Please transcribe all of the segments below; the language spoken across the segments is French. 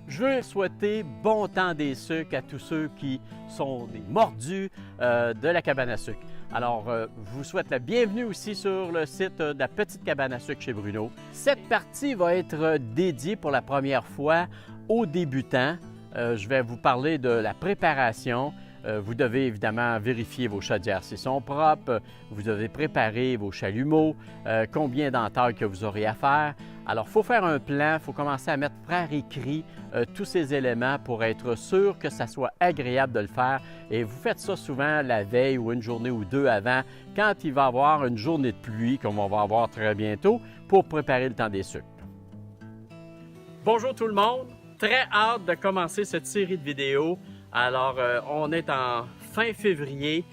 Je veux souhaiter bon temps des sucres à tous ceux qui sont des mordus de la cabane à sucre. Alors, je vous souhaite la bienvenue aussi sur le site de la Petite Cabane à sucre chez Bruno. Cette partie va être dédiée pour la première fois aux débutants. Je vais vous parler de la préparation. Vous devez évidemment vérifier vos chaudières s'ils sont propres. Vous devez préparer vos chalumeaux, combien d'entailles que vous aurez à faire. Alors, il faut faire un plan, il faut commencer à mettre par écrit tous ces éléments pour être sûr que ça soit agréable de le faire. Et vous faites ça souvent la veille ou une journée ou deux avant, quand il va y avoir une journée de pluie, comme on va avoir très bientôt, pour préparer le temps des sucres. Bonjour tout le monde! Très hâte de commencer cette série de vidéos. Alors, on est en fin février.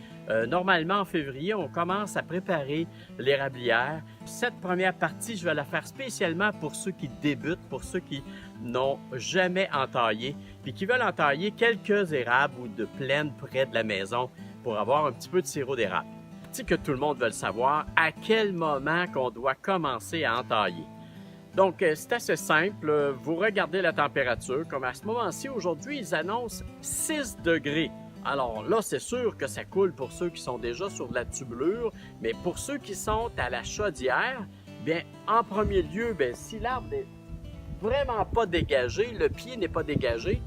Normalement, en février, on commence à préparer l'érablière. Cette première partie, je vais la faire spécialement pour ceux qui débutent, pour ceux qui n'ont jamais entaillé, puis qui veulent entailler quelques érables ou de plaines près de la maison pour avoir un petit peu de sirop d'érable. C'est que tout le monde veut le savoir, à quel moment qu'on doit commencer à entailler. Donc, c'est assez simple. Vous regardez la température. Comme à ce moment-ci, aujourd'hui, ils annoncent 6 degrés. Alors là, c'est sûr que ça coule pour ceux qui sont déjà sur de la tublure, mais pour ceux qui sont à la chaudière, bien, en premier lieu, bien, si l'arbre n'est vraiment pas dégagé, le pied n'est pas dégagé,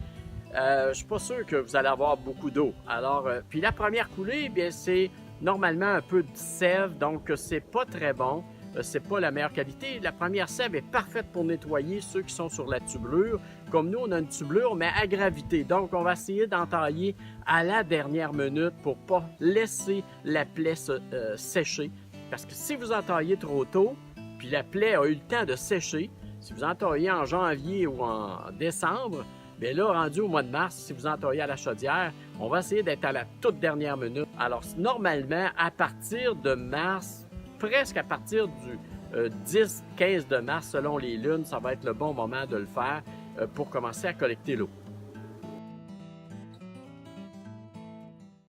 je ne suis pas sûr que vous allez avoir beaucoup d'eau. Alors, puis la première coulée, bien, c'est normalement un peu de sève, donc c'est pas très bon. C'est pas la meilleure qualité. La première sève est parfaite pour nettoyer ceux qui sont sur la tublure. Comme nous, on a une tublure, mais à gravité. Donc, on va essayer d'entailler à la dernière minute pour ne pas laisser la plaie sécher. Parce que si vous entaillez trop tôt, puis la plaie a eu le temps de sécher, si vous entaillez en janvier ou en décembre, bien là, rendu au mois de mars, si vous entaillez à la chaudière, on va essayer d'être à la toute dernière minute. Alors, normalement, à partir de mars, presque à partir du 10-15 de mars, selon les lunes, ça va être le bon moment de le faire pour commencer à collecter l'eau.